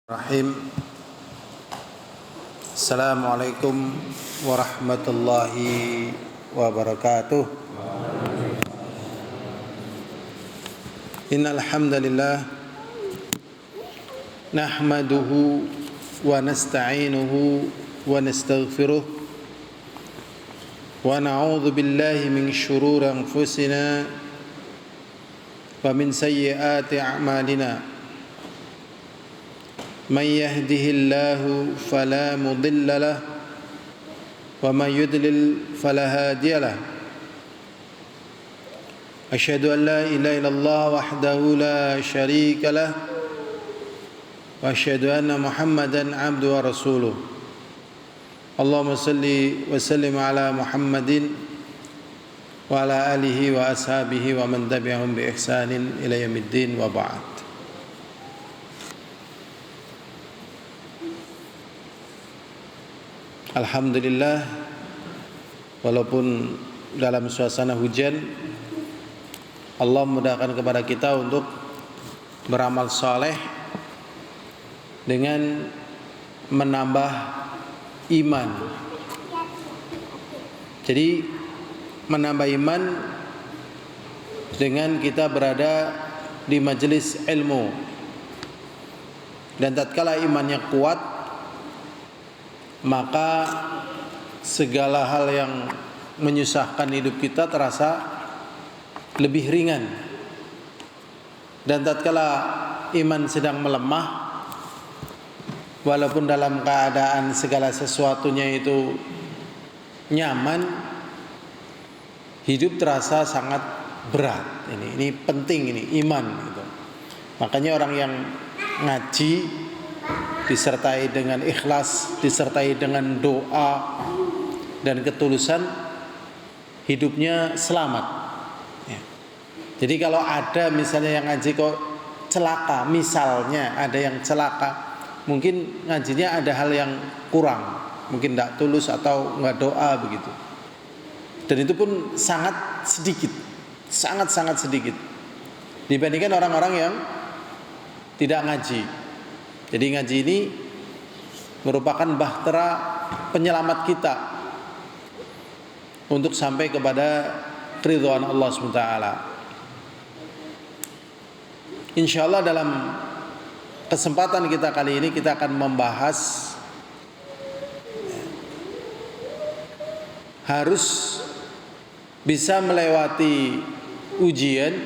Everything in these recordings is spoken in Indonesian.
Rahim. Assalamualaikum warahmatullahi wabarakatuh. Innal hamdalillah nahmaduhu wa nasta'inuhu wa nastaghfiruh wa na'udzu billahi min shururi anfusina wa min sayyiati a'malina. من يهده الله فلا مضل له ومن يضلل فلا هادي له أشهد أن لا إله إلا الله وحده لا شريك له وأشهد أن محمدا عبده ورسوله اللهم صل وسلم على محمد وعلى آله وأصحابه ومن تبعهم بإحسان إلى يوم الدين وبعد. Alhamdulillah, walaupun dalam suasana hujan, Allah memudahkan kepada kita untuk beramal saleh dengan menambah iman. Jadi menambah iman dengan kita berada di majelis ilmu. Dan tatkala imannya kuat, maka segala hal yang menyusahkan hidup kita terasa lebih ringan. Dan tatkala iman sedang melemah, walaupun dalam keadaan segala sesuatunya itu nyaman, hidup terasa sangat berat. Ini penting, ini iman gitu. Makanya orang yang ngaji disertai dengan ikhlas, disertai dengan doa dan ketulusan, hidupnya selamat ya. Jadi kalau ada misalnya yang ngaji kok celaka, misalnya ada yang celaka, mungkin ngajinya ada hal yang kurang, mungkin tidak tulus atau nggak doa begitu. Dan itu pun sangat sedikit, sangat sedikit dibandingkan orang-orang yang tidak ngaji. Jadi ngaji ini merupakan bahtera penyelamat kita untuk sampai kepada keridhaan Allah SWT. Insyaallah dalam kesempatan kita kali ini kita akan membahas harus bisa melewati ujian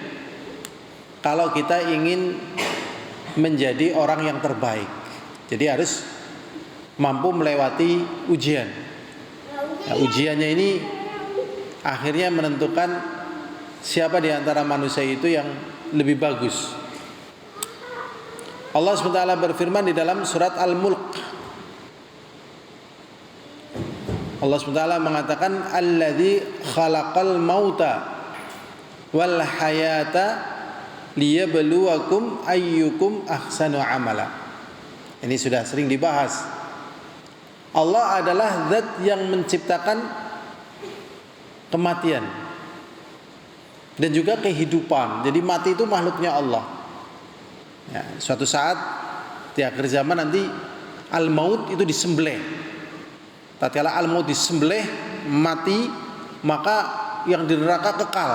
kalau kita ingin menjadi orang yang terbaik. Jadi harus mampu melewati ujian. Nah, ujiannya ini akhirnya menentukan siapa di antara manusia itu yang lebih bagus. Allah SWT berfirman di dalam surat Al-Mulk. Allah SWT mengatakan alladzi khalaqal mauta wal hayata liyabluwakum ayyukum ahsanu amala. Ini sudah sering dibahas. Allah adalah zat yang menciptakan kematian dan juga kehidupan. Jadi mati itu makhluknya Allah ya, suatu saat di akhir zaman nanti al-maut itu disembelih. Tatkala al-maut disembelih, mati, maka yang di neraka kekal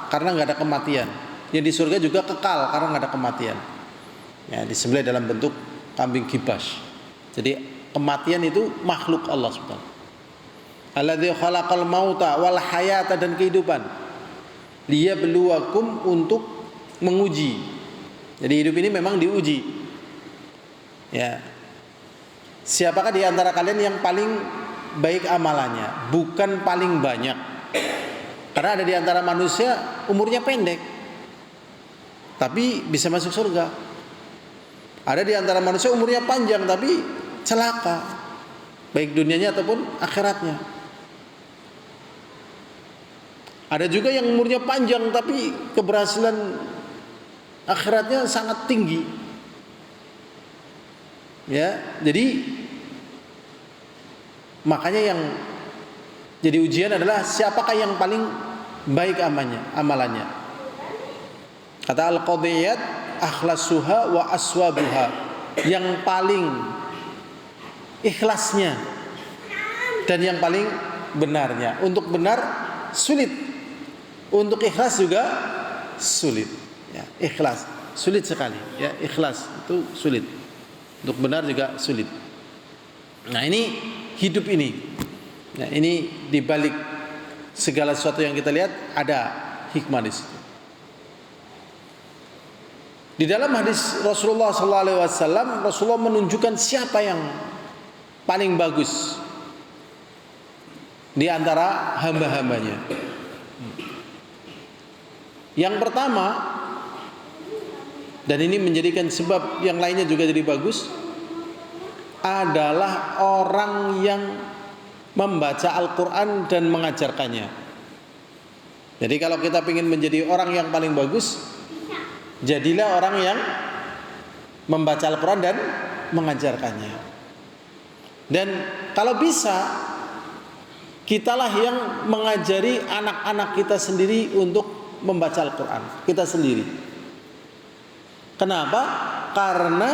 karena nggak ada kematian. Yang di surga juga kekal karena nggak ada kematian. Ya, disembelih dalam bentuk kambing kibas. Jadi kematian itu makhluk Allah SWT. Alladzi khalaqal mauta wal hayata, dan kehidupan. Liyabluwakum, untuk menguji. Jadi hidup ini memang diuji. Ya. Siapakah di antara kalian yang paling baik amalannya? Bukan paling banyak. Karena ada di antara manusia umurnya pendek, tapi bisa masuk surga. Ada di antara manusia umurnya panjang tapi celaka, baik dunianya ataupun akhiratnya. Ada juga yang umurnya panjang tapi keberhasilan akhiratnya sangat tinggi. Ya, jadi makanya yang jadi ujian adalah siapakah yang paling baik amalannya. Kata Al-Qadiyat, akhlasuha wa aswabuha. yang paling ikhlasnya dan yang paling benarnya. Untuk benar sulit, untuk ikhlas juga sulit. Ya, ikhlas sulit sekali. Ya, ikhlas itu sulit. Untuk benar juga sulit. Nah, ini hidup ini. Nah, ini dibalik segala sesuatu yang kita lihat ada hikmah di situ. Di dalam hadis Rasulullah SAW, Rasulullah menunjukkan siapa yang paling bagus di antara hamba-hambanya. Yang pertama, dan ini menjadikan sebab yang lainnya juga jadi bagus, adalah orang yang membaca Al-Quran dan mengajarkannya. Jadi kalau kita ingin menjadi orang yang paling bagus, jadilah orang yang membaca Al-Quran dan mengajarkannya. Dan kalau bisa, kitalah yang mengajari anak-anak kita sendiri untuk membaca Al-Quran, kita sendiri. Kenapa? Karena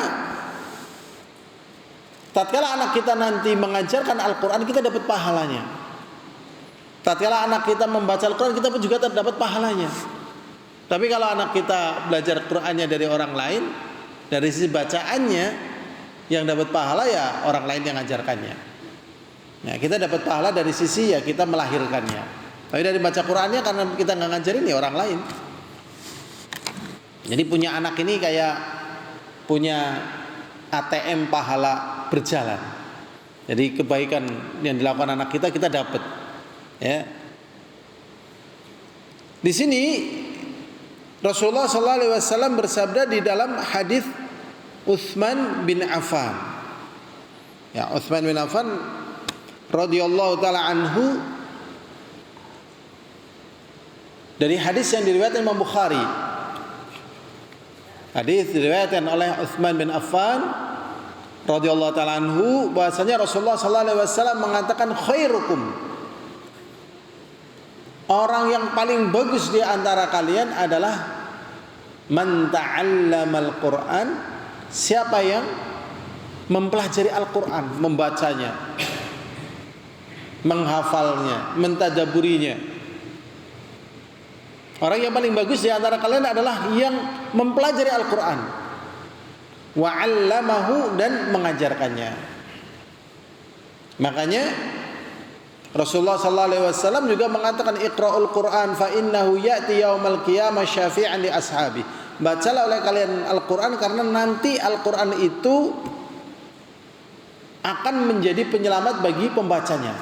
tatkala anak kita nanti mengajarkan Al-Quran, kita dapat pahalanya. Tatkala anak kita membaca Al-Quran, kita pun juga dapat pahalanya. Tapi kalau anak kita belajar Qur'annya dari orang lain, dari sisi bacaannya, yang dapat pahala ya orang lain yang mengajarkannya. Nah, kita dapat pahala dari sisi ya kita melahirkannya. Tapi dari baca Qur'annya karena kita nggak ngajarin ya orang lain. Jadi punya anak ini kayak punya ATM pahala berjalan. Jadi kebaikan yang dilakukan anak kita dapat. Ya. Di sini Rasulullah SAW bersabda di dalam hadis Utsman bin Affan. Ya, Utsman bin Affan radhiyallahu taala anhu, dari hadis yang diriwayatkan Imam Bukhari. Hadis diriwayatkan oleh Utsman bin Affan radhiyallahu taala anhu bahwasanya Rasulullah SAW mengatakan khairukum, orang yang paling bagus di antara kalian adalah man ta'allamal Qur'an, siapa yang mempelajari Al-Qur'an, membacanya, menghafalnya, mentadaburinya. Orang yang paling bagus di antara kalian adalah yang mempelajari Al-Qur'an, wa 'allamahu, dan mengajarkannya. Makanya Rasulullah SAW juga mengatakan iqra'ul Qur'an fa innahu ya'ti yaumal qiyamah syafi'an li ashabi. Bacalah oleh kalian Al-Qur'an karena nanti Al-Qur'an itu akan menjadi penyelamat bagi pembacanya.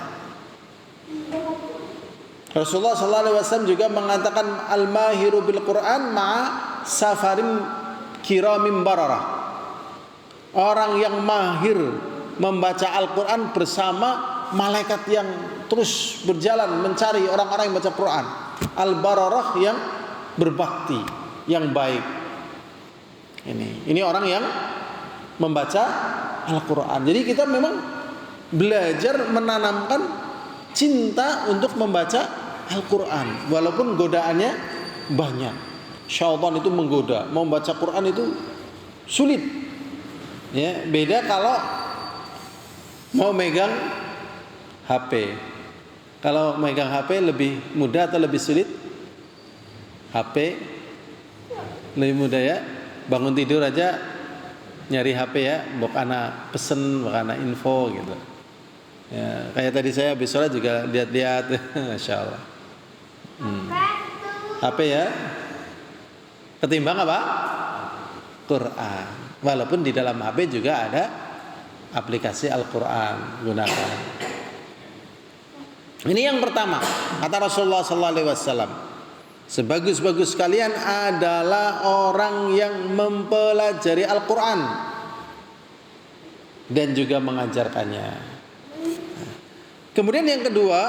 Rasulullah SAW juga mengatakan al-mahiru bil Qur'an ma'a safarim kiramim bararah. Orang yang mahir membaca Al-Qur'an bersama malaikat yang terus berjalan mencari orang-orang yang baca Quran, al-bararah, yang berbakti, yang baik. Ini orang yang membaca Al-Quran. Jadi kita memang belajar menanamkan cinta untuk membaca Al-Quran, walaupun godaannya banyak. Syaitan itu menggoda, mau membaca Quran itu sulit. Ya, beda kalau mau megang HP. Kalau megang HP lebih mudah atau lebih sulit? HP lebih mudah ya. Bangun tidur aja nyari HP ya, mbok ana pesen, mbok ana info gitu. Ya, kayak tadi saya habis sholat juga lihat-lihat, Masya Allah. HP ya. Ketimbang apa? Quran. Walaupun di dalam HP juga ada aplikasi Al-Quran, gunakan. Ini yang pertama, kata Rasulullah SAW, sebagus-bagus kalian adalah orang yang mempelajari Al-Quran dan juga mengajarkannya. Kemudian yang kedua,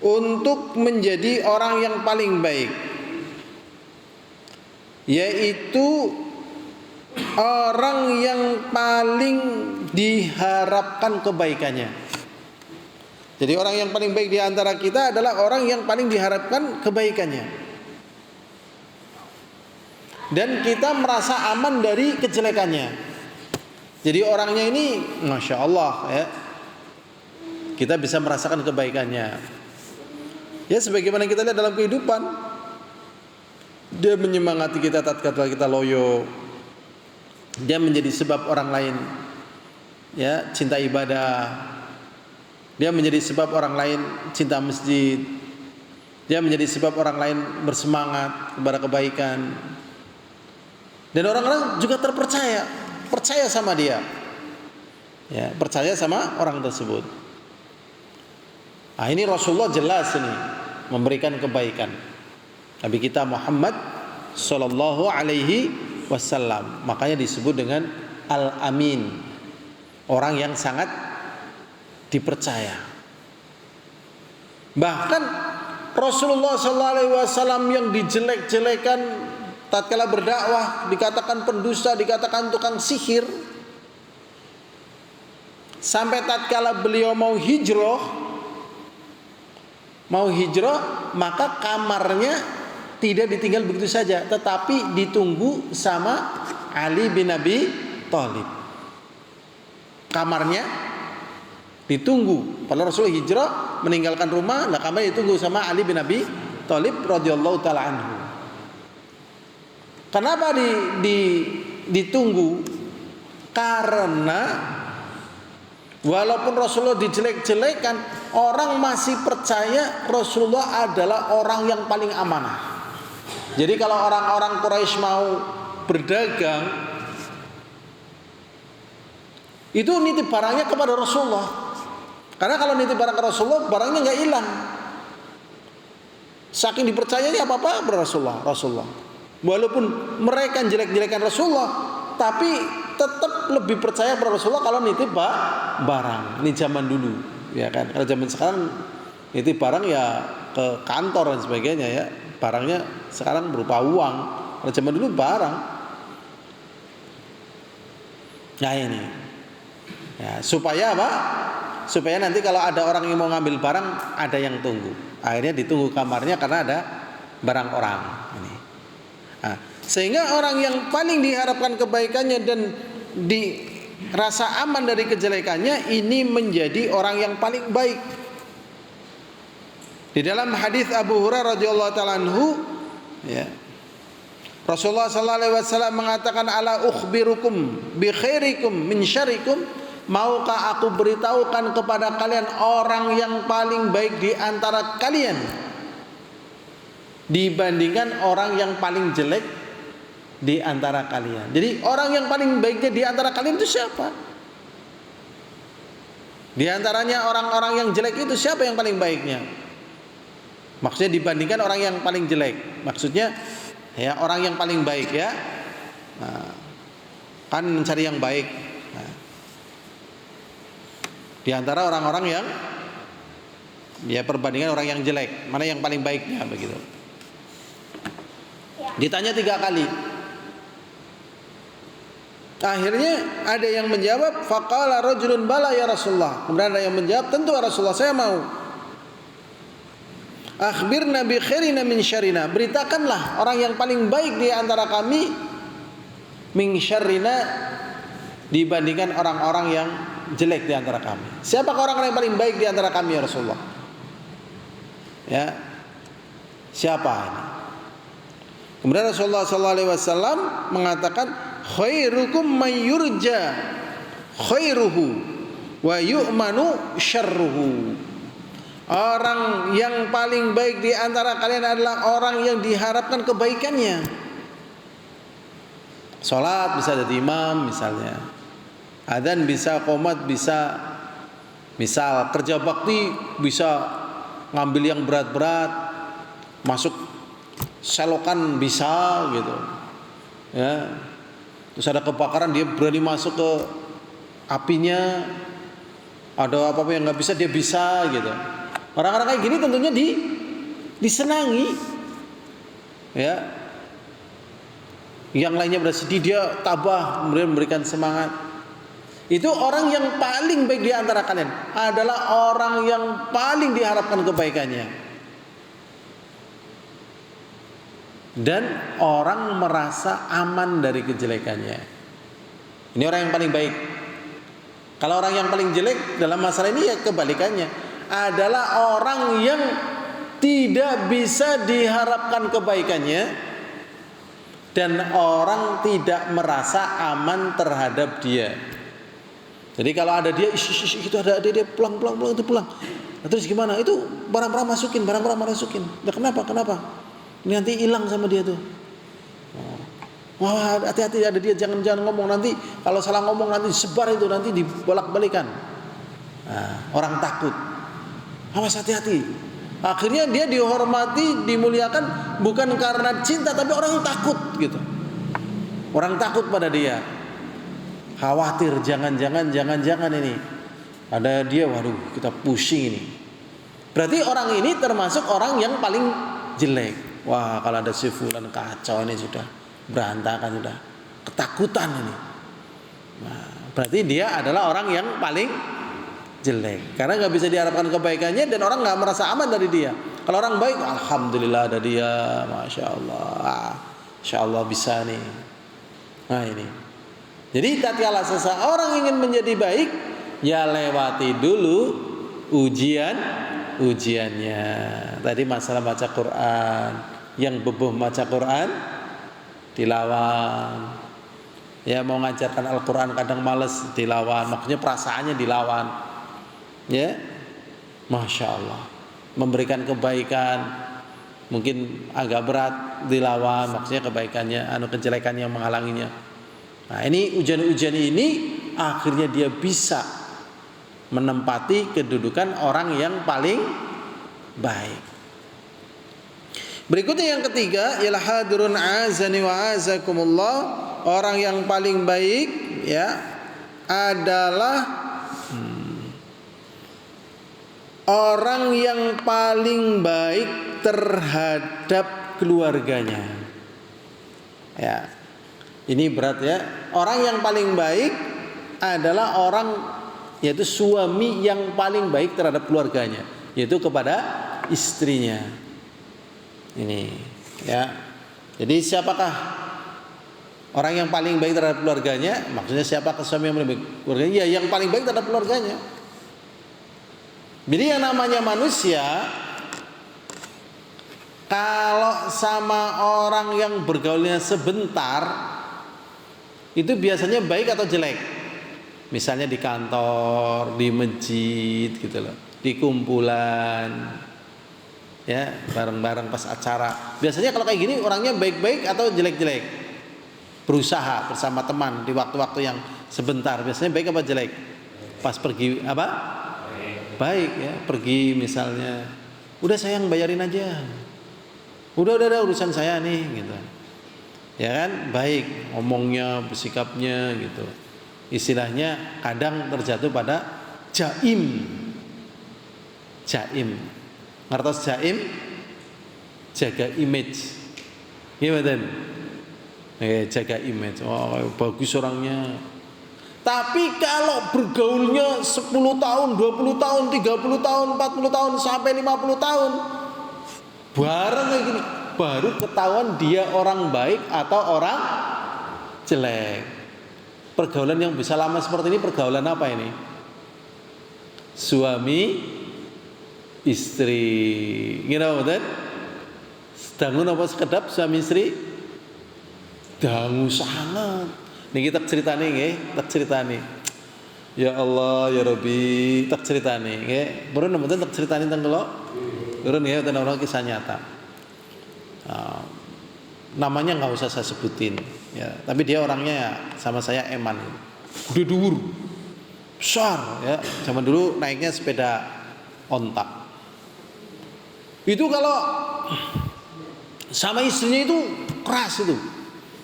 untuk menjadi orang yang paling baik, yaitu orang yang paling diharapkan kebaikannya. Jadi orang yang paling baik di antara kita adalah orang yang paling diharapkan kebaikannya. dan kita merasa aman dari kejelekannya. Jadi orangnya ini Masya Allah ya, kita bisa merasakan kebaikannya. Ya sebagaimana kita lihat dalam kehidupan, dia menyemangati kita tatkala kita loyo, dia menjadi sebab orang lain ya cinta ibadah, dia menjadi sebab orang lain cinta masjid, dia menjadi sebab orang lain bersemangat kepada kebaikan, dan orang-orang juga percaya sama dia, ya percaya sama orang tersebut. Nah ini Rasulullah jelas ini memberikan kebaikan. Nabi kita Muhammad Sallallahu Alaihi Wasallam, makanya disebut dengan Al-Amin, orang yang sangat dipercaya. Bahkan Rasulullah Sallallahu Alaihi Wasallam yang dijelek-jelekan tatkala berdakwah, dikatakan pendusta, dikatakan tukang sihir, sampai tatkala beliau mau hijrah, maka kamarnya tidak ditinggal begitu saja, tetapi ditunggu sama Ali bin Abi Thalib. Kamarnya ditunggu. Kalau Rasulullah hijrah meninggalkan rumah, nah kamarnya ditunggu sama Ali bin Abi Thalib radhiyallahu taala anhu. Kenapa ditunggu? Karena walaupun Rasulullah dijelek-jelekan, orang masih percaya Rasulullah adalah orang yang paling amanah. Jadi kalau orang-orang Quraisy mau berdagang, itu nitip barangnya kepada Rasulullah. Karena kalau nitip barang ke Rasulullah, barangnya nggak hilang. Saking dipercayanya apa-apa kepada Rasulullah. Walaupun mereka jelek-jelekan Rasulullah, tapi tetap lebih percaya pada Rasulullah kalau nitip barang. Ini zaman dulu, ya kan? Kalau zaman sekarang nitip barang ya ke kantor dan sebagainya ya. Barangnya sekarang berupa uang. Kalau zaman dulu barang. Nah ini, ya, supaya apa? Supaya nanti kalau ada orang yang mau ngambil barang, ada yang tunggu. Akhirnya ditunggu kamarnya karena ada barang orang. Ini. Nah, sehingga orang yang paling diharapkan kebaikannya dan dirasa aman dari kejelekannya, ini menjadi orang yang paling baik. Di dalam hadis Abu Hurairah radhiyallahu taala anhu, ya, Rasulullah sallallahu alaihi wasallam mengatakan, ala ukhbirukum bi khairikum min syarrikum, maukah aku beritahukan kepada kalian orang yang paling baik di antara kalian dibandingkan orang yang paling jelek di antara kalian. Jadi orang yang paling baiknya di antara kalian itu siapa? Di antaranya orang-orang yang jelek itu siapa yang paling baiknya? Maksudnya dibandingkan orang yang paling jelek. Maksudnya ya orang yang paling baik ya. Nah, kan mencari yang baik. Nah, di antara orang-orang yang ya perbandingan orang yang jelek, mana yang paling baiknya begitu. Ditanya 3 kali. Akhirnya ada yang menjawab, faqala rajulun bala ya Rasulullah. Kemudian ada yang menjawab, tentu ya Rasulullah, saya mau. Akhbirna bi khairina min syarrina, beritakanlah orang yang paling baik di antara kami min syarrina, dibandingkan orang-orang yang jelek di antara kami. Siapakah orang yang paling baik di antara kami ya Rasulullah? Ya. Siapa ini? Kemudian Rasulullah SAW mengatakan, khairukum may yurja khairuhu wa yu'manu syarruhu. Orang yang paling baik di antara kalian adalah orang yang diharapkan kebaikannya. Salat bisa jadi imam misalnya, adzan bisa, qomat bisa, misal kerja bakti bisa ngambil yang berat-berat, masuk selokan bisa gitu ya. Terus ada kebakaran dia berani masuk ke apinya, ada apa-apa yang nggak bisa dia bisa gitu. Orang-orang kayak gini tentunya disenangi ya. Yang lainnya bersedih, dia tabah kemudian memberikan semangat. Itu orang yang paling baik di antara kalian, adalah orang yang paling diharapkan kebaikannya. dan orang merasa aman dari kejelekannya. Ini orang yang paling baik. Kalau orang yang paling jelek dalam masalah ini ya kebalikannya, adalah orang yang tidak bisa diharapkan kebaikannya dan orang tidak merasa aman terhadap dia. Jadi kalau ada dia, itu ada dia pulang itu pulang. Nah, terus gimana? Itu barang-barang masukin. Nah, kenapa? Ini nanti hilang sama dia tuh. Wah, hati-hati ada dia, jangan ngomong, nanti kalau salah ngomong nanti sebar itu, nanti dibolak-balikan. Nah, orang takut. Awas, hati-hati. Akhirnya dia dihormati, dimuliakan bukan karena cinta, tapi orang takut gitu. Orang takut pada dia. Khawatir jangan-jangan ini. Ada dia, waduh, kita pusing ini. Berarti orang ini termasuk orang yang paling jelek. Wah, kalau ada si fulan kacau ini, sudah berantakan, sudah ketakutan ini. Nah, berarti dia adalah orang yang paling jelek karena nggak bisa diharapkan kebaikannya dan orang nggak merasa aman dari dia. Kalau orang baik, alhamdulillah ada dia, masya Allah bisa nih. Nah ini. Jadi tatkala seseorang ingin menjadi baik, ya lewati dulu ujiannya. Tadi masalah baca Quran, yang bebuh baca Quran dilawan. Ya mau ngajarkan Al-Quran kadang males, dilawan. Maksudnya perasaannya dilawan. Ya, masya Allah. Memberikan kebaikan mungkin agak berat, dilawan. Maksudnya kebaikannya, kejelekan yang menghalanginya. Nah ini ujian-ujian ini akhirnya dia bisa menempati kedudukan orang yang paling baik. Berikutnya yang ketiga ialah hadirun azani wa azakumullah. Orang yang paling baik ya adalah orang yang paling baik terhadap keluarganya. Ya. Ini berat ya. Orang yang paling baik adalah orang, yaitu suami yang paling baik terhadap keluarganya, yaitu kepada istrinya. Ini ya. Jadi siapakah orang yang paling baik terhadap keluarganya? Maksudnya siapakah suami yang paling baik keluarganya? Ya, yang paling baik terhadap keluarganya. Jadi yang namanya manusia, kalau sama orang yang bergaulnya sebentar, itu biasanya baik atau jelek. Misalnya di kantor, di masjid gitu loh, di kumpulan, ya bareng-bareng pas acara. Biasanya kalau kayak gini orangnya baik-baik atau jelek-jelek. Berusaha bersama teman di waktu-waktu yang sebentar, biasanya baik apa jelek? Pas pergi apa? Baik ya, pergi misalnya, udah sayang bayarin aja. Udah urusan saya nih gitu. Ya kan, baik ngomongnya, bersikapnya gitu. Istilahnya kadang terjatuh pada jaim. Ngertos jaim? Jaga image. Gimana? Jaga image. Oh, bagus orangnya. Tapi kalau bergaulnya 10 tahun, 20 tahun, 30 tahun, 40 tahun sampai 50 tahun bareng kayak gini, baru ketahuan dia orang baik atau orang jelek. Pergaulan yang bisa lama seperti ini pergaulan apa ini? Suami istri. Gimana betul? Dangu apa sekedap suami istri? Dangu sangat. Nih kita cerita nih, Ya Allah, ya Rabbi, tak cerita nih, Baru nemuin tak cerita nih tentang lo. Baru nih, tentang orang kisah nyata. Namanya nggak usah saya sebutin, ya. Tapi dia orangnya ya, sama saya eman, udah dur, besar, ya. Zaman dulu naiknya sepeda ontak. Itu kalau sama istrinya itu keras itu.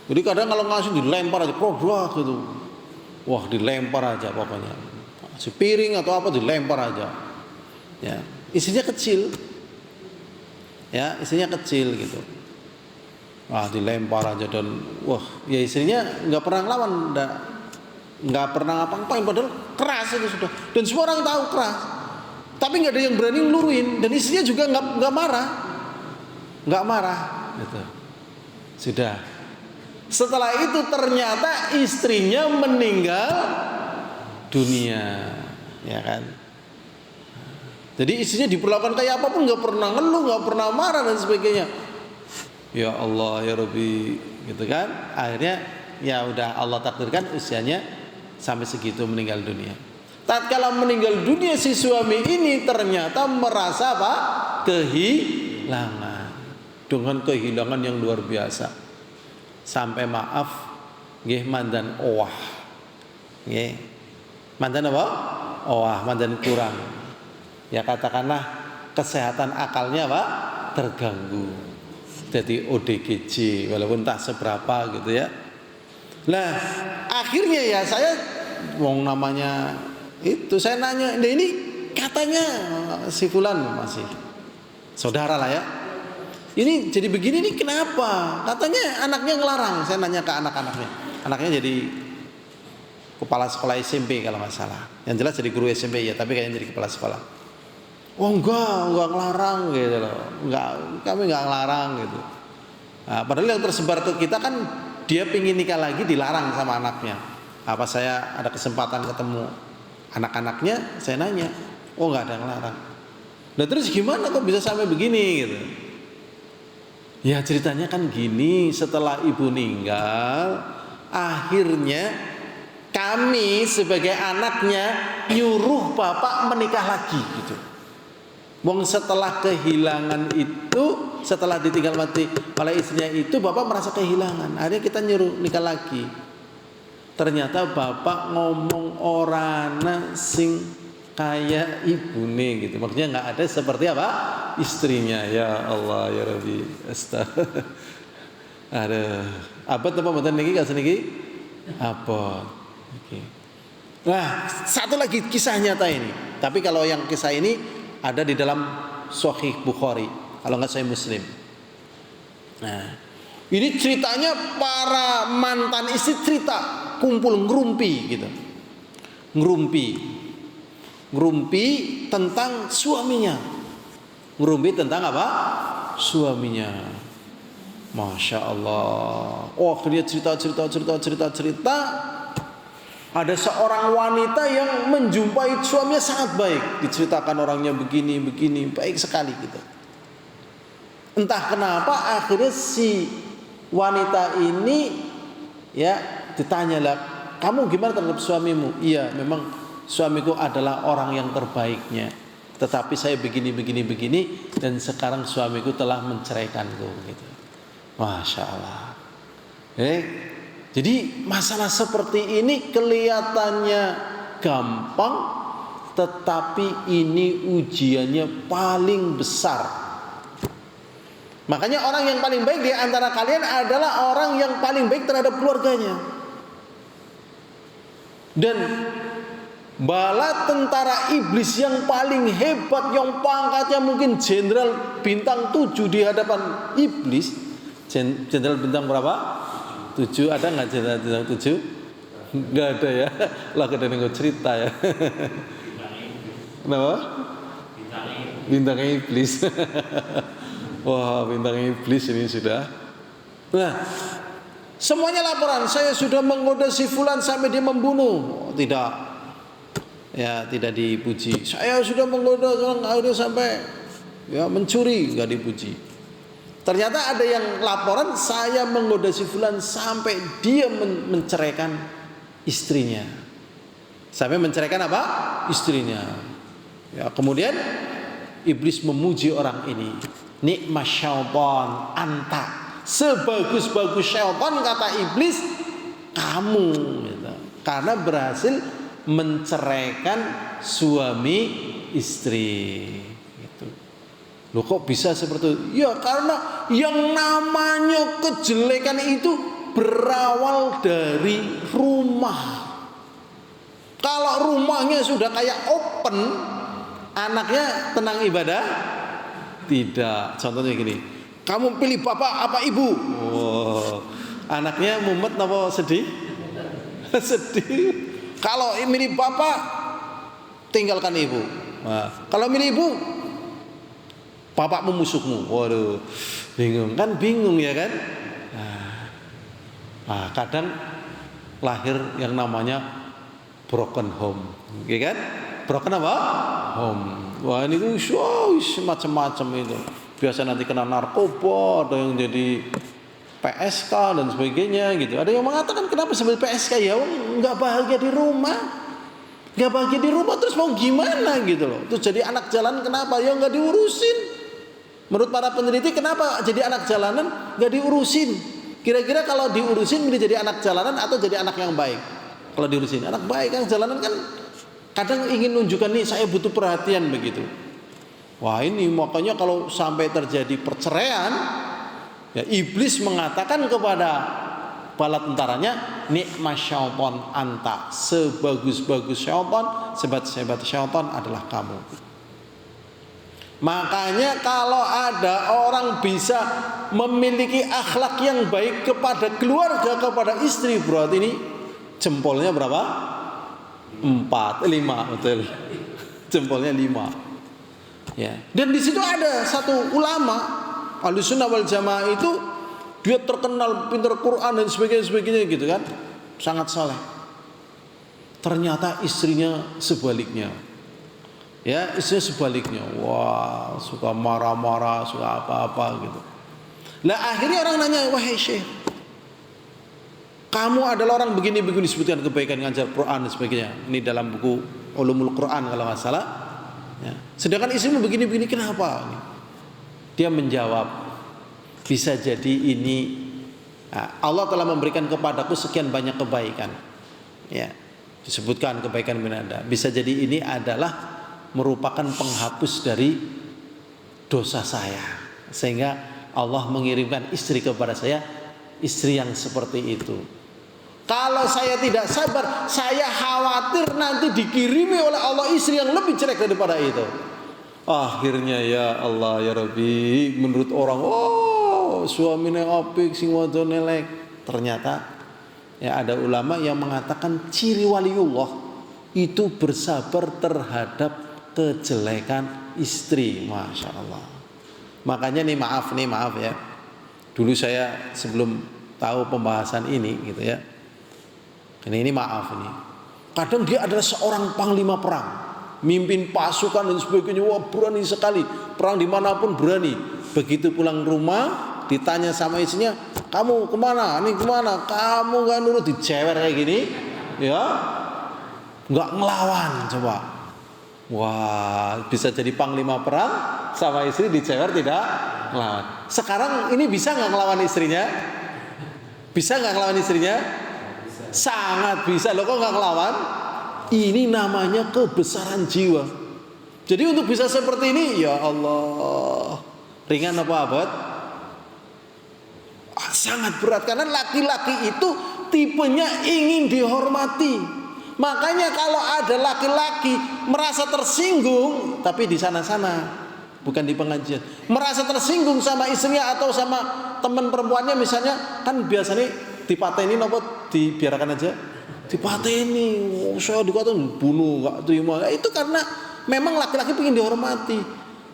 Jadi kadang kalau ngasih dilempar aja, produk gitu. Wah, dilempar aja pokoknya. Si piring atau apa dilempar aja. Ya, istrinya kecil. Ya, istrinya kecil gitu. Wah, dilempar aja dan wah, ya istrinya nggak pernah ngelawan, nggak pernah ngapa-ngapain, padahal keras itu sudah. Dan semua orang tahu keras. Tapi nggak ada yang berani ngeluruin dan istrinya juga nggak marah, gitu. Sudah. Setelah itu ternyata istrinya meninggal dunia, ya kan? Jadi istrinya diperlakukan kayak apapun, nggak pernah ngeluh, nggak pernah marah dan sebagainya. Ya Allah, ya Rabbi, gitu kan? Akhirnya ya udah Allah takdirkan usianya sampai segitu meninggal dunia. Tatkala meninggal dunia si suami ini ternyata merasa apa? Kehilangan, dengan kehilangan yang luar biasa. Sampai maaf, nggih mandan owah, nggih mandan apa? Owah, mandan kurang. Ya katakanlah kesehatan akalnya Pak terganggu. Jadi ODGJ walaupun tak seberapa gitu ya. Nah, akhirnya ya saya wong namanya itu saya nanya, "Nah ini katanya si fulan masih saudara lah ya. Ini jadi begini nih kenapa?" Katanya anaknya ngelarang. Saya nanya ke anak-anaknya. Anaknya jadi kepala sekolah SMP kalau nggak salah. Yang jelas jadi guru SMP ya, tapi kayaknya jadi kepala sekolah. Oh enggak ngelarang gitu loh. Kami enggak ngelarang gitu. Nah, padahal yang tersebar ke kita kan dia pingin nikah lagi dilarang sama anaknya. Apa saya ada kesempatan ketemu anak-anaknya, saya nanya, oh enggak ada yang larang. Nah terus gimana kok bisa sampai begini gitu? Ya ceritanya kan gini, setelah ibu meninggal, akhirnya kami sebagai anaknya nyuruh bapak menikah lagi gitu. Wong setelah kehilangan itu, setelah ditinggal mati oleh istrinya itu, bapak merasa kehilangan. Akhirnya kita nyuruh nikah lagi. Ternyata bapak ngomong orana sing kayak ibune gitu. Maksudnya nggak ada seperti apa istrinya. Ya Allah ya Rabbi. Astagfirullah. Ada apa tempat mboten niki kasih niki? Apa? Oke. Nah, satu lagi kisah nyata ini. Tapi kalau yang kisah ini ada di dalam Sahih Bukhari, kalau nggak Sahih Muslim. Nah, ini ceritanya para mantan istri cerita kumpul ngerumpi gitu, ngerumpi tentang suaminya, ngerumpi tentang apa? Suaminya. Masya Allah. Oh, akhirnya cerita. Ada seorang wanita yang menjumpai suaminya sangat baik, diceritakan orangnya begini, baik sekali gitu. Entah kenapa akhirnya si wanita ini ya ditanyalah, kamu gimana terhadap suamimu? Iya, memang suamiku adalah orang yang terbaiknya. Tetapi saya begini dan sekarang suamiku telah menceraikanku gitu. Masya Allah. Jadi masalah seperti ini kelihatannya gampang, tetapi ini ujiannya paling besar. Makanya orang yang paling baik di antara kalian adalah orang yang paling baik terhadap keluarganya. Dan bala tentara iblis yang paling hebat, yang pangkatnya mungkin jenderal bintang 7 di hadapan iblis. Jenderal bintang berapa? 7, ada nggak jenderal bintang 7? Nggak ada ya. Lah kita nengok cerita ya. Kenapa? Bintang iblis. Wah, bintang iblis ini sudah. Nah, semuanya laporan. Saya sudah menggoda si fulan sampai dia membunuh. Oh, tidak. Ya, tidak dipuji. Saya sudah menggoda orang sampai ya mencuri, nggak dipuji. Ternyata ada yang laporan, saya menggoda si fulan sampai dia menceraikan istrinya. Sampai menceraikan apa? Istrinya. Ya, kemudian iblis memuji orang ini. Nikmat syaitan anta. Sebagus-bagus syaitan kata iblis kamu gitu. Karena berhasil menceraikan suami istri gitu. Loh kok bisa seperti itu? Ya karena yang namanya kejelekan itu berawal dari rumah. Kalau rumahnya sudah kayak open, anaknya tenang ibadah? Tidak. Contohnya gini, kamu pilih bapak apa ibu? Oh, anaknya mumet apa sedih? Sedih. Kalau milih bapak, tinggalkan ibu. Nah, kalau milih ibu, bapakmu musuhmu. Waduh, bingung kan? Bingung ya kan? Nah, Nah, kadang lahir yang namanya broken home, ya kan? Broken apa? Home. Wah ini macam-macam itu. Biasa nanti kena narkoba, ada yang jadi PSK dan sebagainya gitu. Ada yang mengatakan kenapa sebagai PSK ya nggak bahagia di rumah, nggak bahagia di rumah terus mau gimana gitu loh. Terus jadi anak jalan kenapa? Ya nggak diurusin. Menurut para peneliti kenapa jadi anak jalanan nggak diurusin? Kira-kira kalau diurusin ini jadi anak jalanan atau jadi anak yang baik? Kalau diurusin anak baik, yang jalanan kan kadang ingin nunjukkan nih saya butuh perhatian begitu. Wah ini makanya kalau sampai terjadi perceraian, ya iblis mengatakan kepada bala tentaranya, nikmat syaitan anta, sebagus-bagus syaitan, sebat-sebat syaitan adalah kamu. Makanya kalau ada orang bisa memiliki akhlak yang baik kepada keluarga, kepada istri, berarti ini jempolnya berapa? 4, 5, betul. Jempolnya 5. Ya. Dan di situ ada satu ulama Ahlussunnah wal Jamaah itu dia terkenal pintar Quran dan sebagainya gitu kan, sangat saleh. Ternyata istrinya sebaliknya. Ya, istrinya sebaliknya. Wah, suka marah-marah, suka apa-apa gitu. Lah akhirnya orang nanya, "Wahai Syekh, kamu adalah orang begini-begini disebutkan kebaikan ngajar Quran dan sebagainya." Ini dalam buku Ulumul Quran kalau nggak salah. Ya. Sedangkan istrimu begini-begini kenapa? Dia menjawab, bisa jadi ini Allah telah memberikan kepadaku sekian banyak kebaikan. Ya, disebutkan kebaikan Anda. Bisa jadi ini adalah merupakan penghapus dari dosa saya, sehingga Allah mengirimkan istri kepada saya, istri yang seperti itu. Kalau saya tidak sabar, saya khawatir nanti dikirimi oleh Allah istri yang lebih jelek daripada itu. Akhirnya ya Allah ya Rabbi, menurut orang, oh suaminya apik sing wadon elek. Ternyata ya ada ulama yang mengatakan ciri waliullah itu bersabar terhadap kejelekan istri. Masya Allah. Makanya nih maaf ya. Dulu saya sebelum tahu pembahasan ini gitu ya. Ini maaf ini. Kadang dia adalah seorang panglima perang, mimpin pasukan dan sebagainya. Wah berani sekali, perang dimanapun berani. Begitu pulang rumah, ditanya sama istrinya, kamu kemana? Ini kemana? Kamu nggak nurut, dicewer kayak gini, ya, nggak ngelawan coba. Wah bisa jadi panglima perang sama istri dicewer tidak ngelawan. Sekarang ini bisa nggak ngelawan istrinya? Bisa nggak ngelawan istrinya? Sangat bisa. Loh kok nggak ngelawan? Ini namanya kebesaran jiwa. Jadi untuk bisa seperti ini, ya Allah, ringan apa abad? Sangat berat. Karena laki-laki itu tipenya ingin dihormati. Makanya kalau ada laki-laki merasa tersinggung, tapi di sana-sana, bukan di pengajian, merasa tersinggung sama istrinya atau sama teman perempuannya misalnya, kan biasanya dipateni nopo dibiarkan aja, dipateni, saya dikatakan bunuh, nggak terima. Itu karena memang laki-laki ingin dihormati.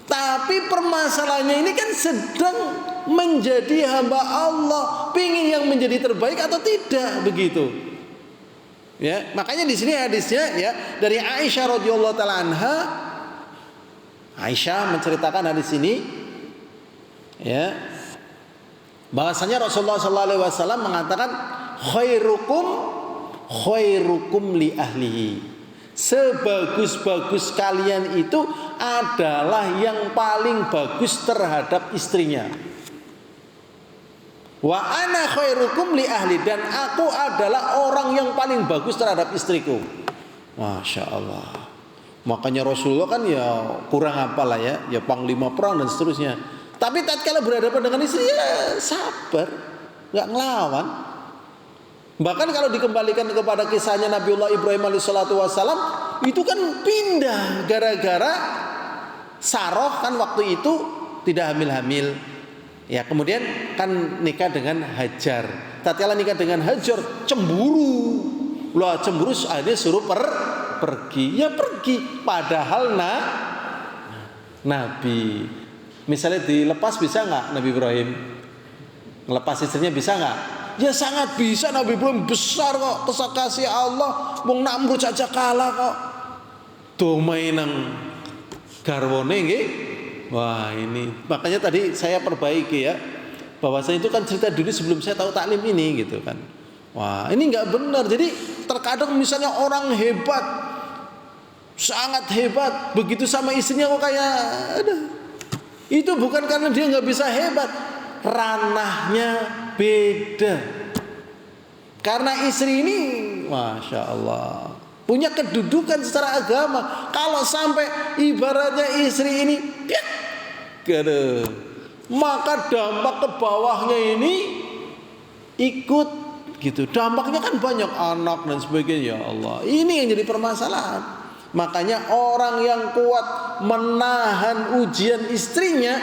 Tapi permasalahannya ini kan sedang menjadi hamba Allah, pingin yang menjadi terbaik atau tidak begitu. Ya, makanya di sini hadisnya ya dari Aisyah radhiyallahu taala anha. Aisyah menceritakan hadis ini ya, bahwasanya Rasulullah SAW mengatakan khairukum li ahlihi, sebagus-bagus kalian itu adalah yang paling bagus terhadap istrinya. Wa ana khairukum li ahli, dan aku adalah orang yang paling bagus terhadap istriku. Masya Allah. Makanya Rasulullah kan ya kurang apalah ya panglima perang dan seterusnya. Tapi tatkala berhadapan dengan istri ya sabar, nggak ngelawan. Bahkan kalau dikembalikan kepada kisahnya Nabiullah Ibrahim alaihissalatu wassalam, itu kan pindah gara-gara Saroh kan waktu itu tidak hamil-hamil. Ya kemudian kan nikah dengan Hajar. Tatkala nikah dengan Hajar cemburu. Lah cemburu akhirnya suruh pergi. Ya pergi. Padahal Nabi. Misalnya dilepas bisa nggak Nabi Ibrahim? Ngelepas istrinya bisa nggak? Ya sangat bisa. Nabi Ibrahim besar kok, kasih Allah. Wong Namrud saja kalah kok. Domai nang garwone nggih. Wah, ini makanya tadi saya perbaiki ya. Bahwasanya itu kan cerita dulu sebelum saya tahu taklim ini gitu kan. Wah, ini nggak benar. Jadi terkadang misalnya orang hebat, sangat hebat, begitu sama istrinya kok kayak ada. Itu bukan karena dia nggak bisa hebat, ranahnya beda. Karena istri ini, masya Allah, punya kedudukan secara agama. Kalau sampai ibaratnya istri ini, maka dampak ke bawahnya ini ikut gitu. Dampaknya kan banyak, anak dan sebagainya. Ya Allah, ini yang jadi permasalahan. Makanya orang yang kuat menahan ujian istrinya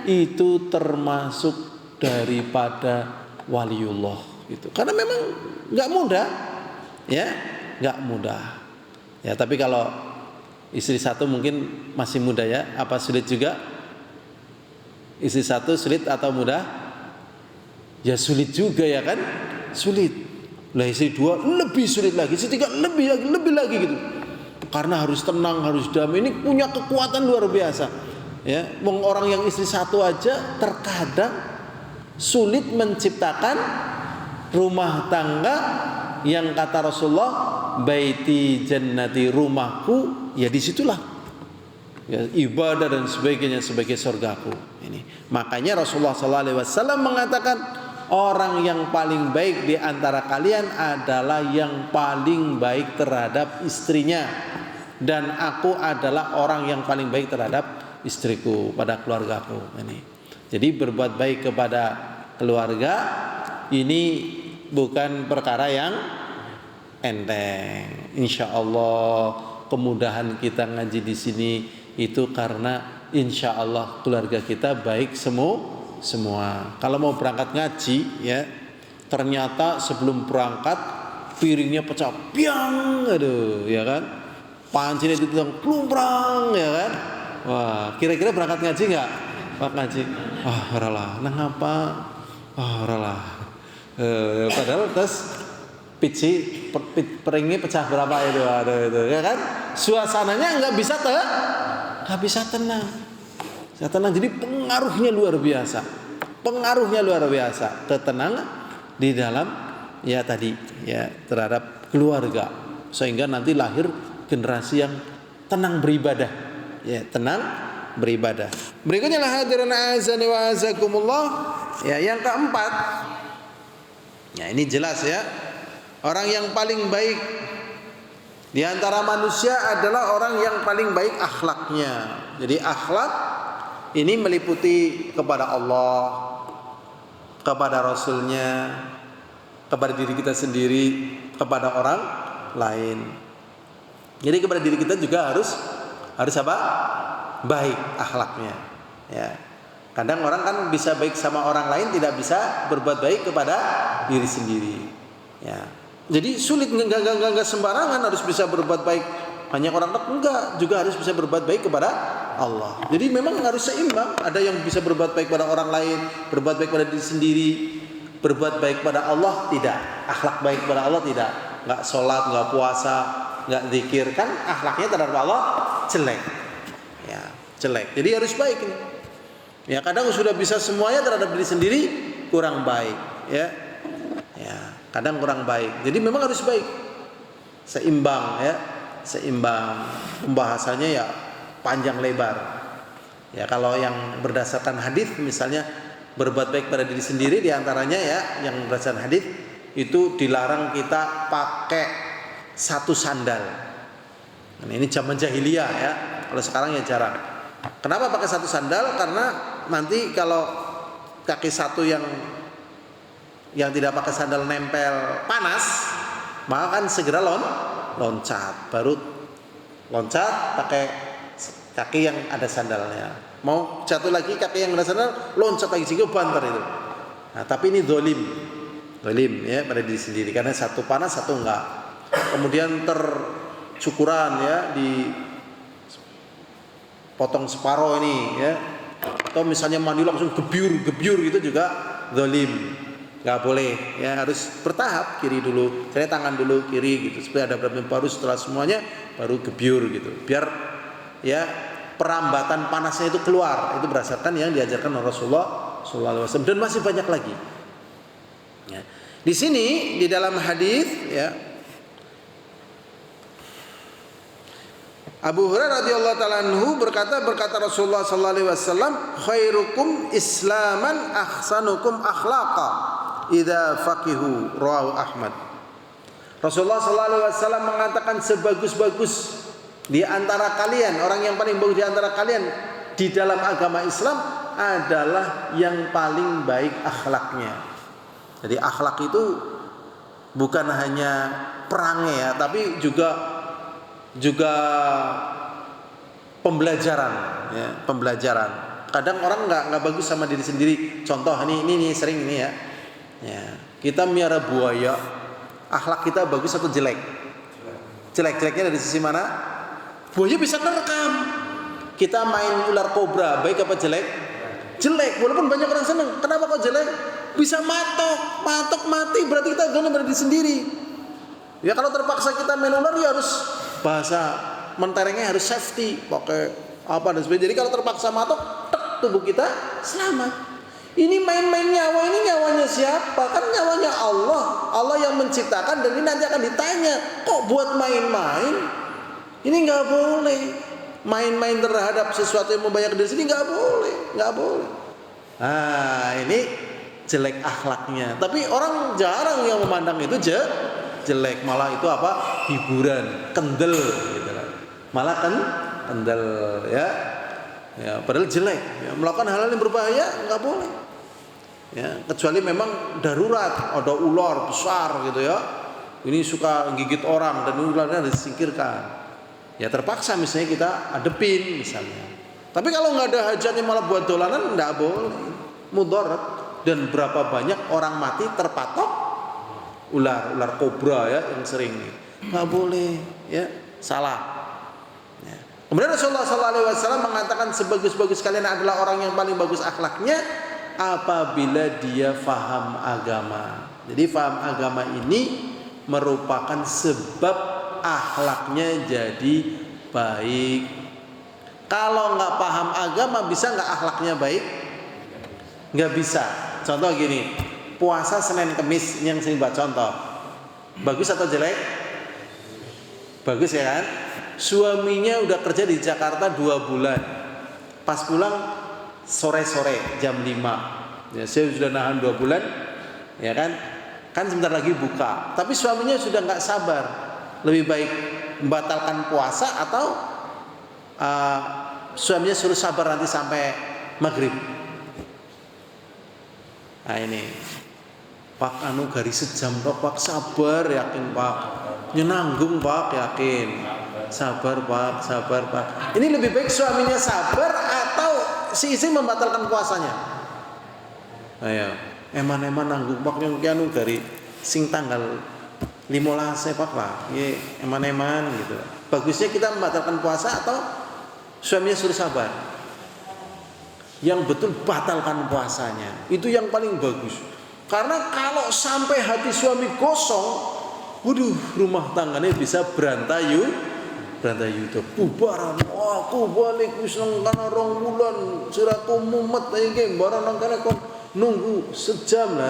itu termasuk daripada waliullah gitu. Karena memang nggak mudah, ya nggak mudah. Ya tapi kalau istri satu mungkin masih mudah ya. Apa sulit juga? Istri satu sulit atau mudah? Ya sulit juga ya kan? Sulit. Lah istri dua lebih sulit lagi, istri tiga lebih lagi gitu. Karena harus tenang, harus damai. Ini punya kekuatan luar biasa. Ya, orang yang istri satu aja terkadang sulit menciptakan rumah tangga yang kata Rasulullah, baiti jannati, rumahku ya disitulah. Ya, ibadah dan sebagainya sebagai surgaku. Ini. Makanya Rasulullah SAW mengatakan, orang yang paling baik di antara kalian adalah yang paling baik terhadap istrinya, dan aku adalah orang yang paling baik terhadap istriku, pada keluargaku. Ini. Jadi berbuat baik kepada keluarga ini bukan perkara yang enteng. Insya Allah kemudahan kita ngaji di sini itu karena insya Allah keluarga kita baik semua. Kalau mau berangkat ngaji ya, ternyata sebelum berangkat piringnya pecah, piang, aduh, ya kan? Pancinya ditendang plumprang, ya kan? Wah, kira-kira berangkat ngaji nggak? Pak ngaji, oralah, nang apa? Oralah. Padahal terus piringnya pecah berapa itu, aduh, ya kan? Suasananya nggak bisa tenang. Jadi pengaruhnya luar biasa. Ketenangan di dalam ya tadi ya terhadap keluarga, sehingga nanti lahir generasi yang tenang beribadah. Ya, tenang beribadah. Berikutnya lah hadirin azani wa azakumullah. Ya, yang keempat. Ya, ini jelas ya. Orang yang paling baik di antara manusia adalah orang yang paling baik akhlaknya. Jadi akhlak ini meliputi kepada Allah, kepada Rasulnya, kepada diri kita sendiri, kepada orang lain. Jadi kepada diri kita juga harus apa? Baik akhlaknya. Ya. Kadang orang kan bisa baik sama orang lain, tidak bisa berbuat baik kepada diri sendiri. Ya. Jadi sulit, enggak sembarangan harus bisa berbuat baik. Banyak orang enggak, juga harus bisa berbuat baik kepada Allah. Jadi memang harus seimbang. Ada yang bisa berbuat baik pada orang lain, berbuat baik pada diri sendiri, berbuat baik pada Allah tidak. Akhlak baik pada Allah tidak. Enggak sholat, enggak puasa, enggak zikir, kan akhlaknya terhadap Allah jelek. Ya, jelek. Jadi harus baik ini. Ya, kadang sudah bisa semuanya terhadap diri sendiri kurang baik, ya. Ya, kadang kurang baik. Jadi memang harus baik. Seimbang ya. Seimbang. Pembahasannya ya panjang lebar. Ya, kalau yang berdasarkan hadis misalnya berbuat baik pada diri sendiri, diantaranya ya yang berdasarkan hadis itu dilarang kita pakai satu sandal. Nah, ini zaman jahiliyah ya. Kalau sekarang ya jarang. Kenapa pakai satu sandal? Karena nanti kalau kaki satu yang tidak pakai sandal nempel panas, maka kan segera loncat. Baru loncat pakai kaki yang ada sandalnya. Mau jatuh lagi kaki yang ada sandal, loncat lagi sehingga banter itu. Nah, tapi ini dolim ya pada diri sendiri, karena satu panas satu enggak. Kemudian tercukuran ya, di potong separuh ini ya. Atau misalnya mandi langsung gebyur gitu juga dolim. nggak boleh ya, harus bertahap, kiri dulu, saya tangan dulu kiri gitu, supaya ada beberapa baru, setelah semuanya baru gebyur gitu, biar ya perambatan panasnya itu keluar. Itu berdasarkan yang diajarkan oleh Rasulullah SAW, dan masih banyak lagi ya. Di sini di dalam hadis ya, Abu Hurairah radhiyallahu taala anhu berkata Rasulullah sallallahu alaihi wasallam, khairukum islaman ahsanukum akhlaqa idza faqihu, rawahu Ahmad. Rasulullah sallallahu alaihi wasallam mengatakan, sebagus-bagus di antara kalian, orang yang paling bagus di antara kalian di dalam agama Islam adalah yang paling baik akhlaknya. Jadi akhlak itu bukan hanya perangai ya, tapi juga pembelajaran ya, pembelajaran. Kadang orang nggak bagus sama diri sendiri. Contoh ini sering ini ya. Ya, kita miara buaya, akhlak kita bagus atau jelek? Jeleknya dari sisi mana? Buaya bisa nerekam. Kita main ular kobra, baik apa jelek? Jelek, walaupun banyak orang seneng. Kenapa kok jelek? Bisa matok mati, berarti kita gak berdiri sendiri. Ya kalau terpaksa kita main ular, ya harus bahasa menterengnya harus safety, pakai apa dan sebagainya. Jadi kalau terpaksa matok, tubuh kita selamat. Ini main-main nyawa, ini nyawanya siapa? Kan nyawanya Allah. Allah yang menciptakan, dan ini nanti akan ditanya, kok buat main-main? Ini nggak boleh. Main-main terhadap sesuatu yang membahayakan diri sendiri nggak boleh. Nah, ini jelek akhlaknya. Tapi orang jarang yang memandang itu jelek, malah itu apa? Hiburan, kendel gitu kan. Malah kendel ya. Ya, padahal jelek. Ya, melakukan hal-hal yang berbahaya nggak boleh. Ya, kecuali memang darurat, ada ular besar gitu ya. Ini suka gigit orang dan ularnya harus disingkirkan. Ya terpaksa misalnya kita adepin misalnya. Tapi kalau nggak ada hajatnya malah buat dolanan, nggak boleh. Mudarat. Dan berapa banyak orang mati terpatok ular kobra ya yang sering nih. Nggak boleh ya, salah. Ya. Kemudian Rasulullah SAW mengatakan, sebagus-bagus kalian adalah orang yang paling bagus akhlaknya apabila dia faham agama. Jadi faham agama ini merupakan sebab akhlaknya jadi baik. Kalau nggak paham agama, bisa nggak akhlaknya baik? Nggak bisa. Contoh gini, puasa Senin Kemis yang sering buat contoh, bagus atau jelek? Bagus ya kan? Suaminya udah kerja di Jakarta 2 bulan, pas pulang sore-sore jam 5. Ya, saya sudah nahan 2 bulan, ya kan? Kan sebentar lagi buka. Tapi suaminya sudah nggak sabar. Lebih baik membatalkan puasa atau suaminya suruh sabar nanti sampai maghrib. Nah ini, Pak garis sejam toh Pak, sabar yakin Pak, nyenanggung Pak, yakin, sabar Pak. Ini lebih baik suaminya sabar atau si istri membatalkan puasanya? Ayo, eman-eman nanggung Pak yang dari sing tanggal 15 Pak lah, ye eman-eman gitu. Bagusnya kita membatalkan puasa atau suaminya suruh sabar? Yang betul batalkan puasanya, itu yang paling bagus. Karena kalau sampai hati suami kosong, waduh, rumah tangganya bisa berantayu bubaran. Wah, aku balik wis nang kana 2 bulan, siraku mumet iki barang nang kana kon nunggu sejam.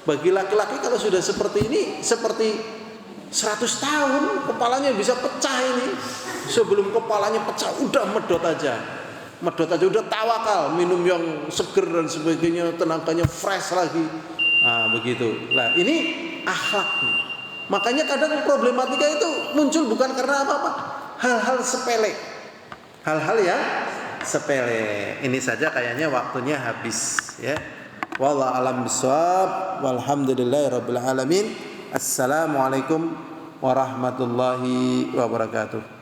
Bagi laki-laki kalau sudah seperti ini, seperti 100 tahun kepalanya bisa pecah ini. Sebelum kepalanya pecah udah medot aja udah tawakal, minum yang seger dan sebagainya, tenaganya fresh lagi. Nah begitu. Nah ini akhlak. Makanya kadang problematika itu muncul bukan karena apa-apa, hal-hal sepele, hal-hal yang sepele. Ini saja kayaknya waktunya habis ya. Wallahu a'lam bishawab. Walhamdulillahirabbil alamin. Assalamualaikum warahmatullahi wabarakatuh.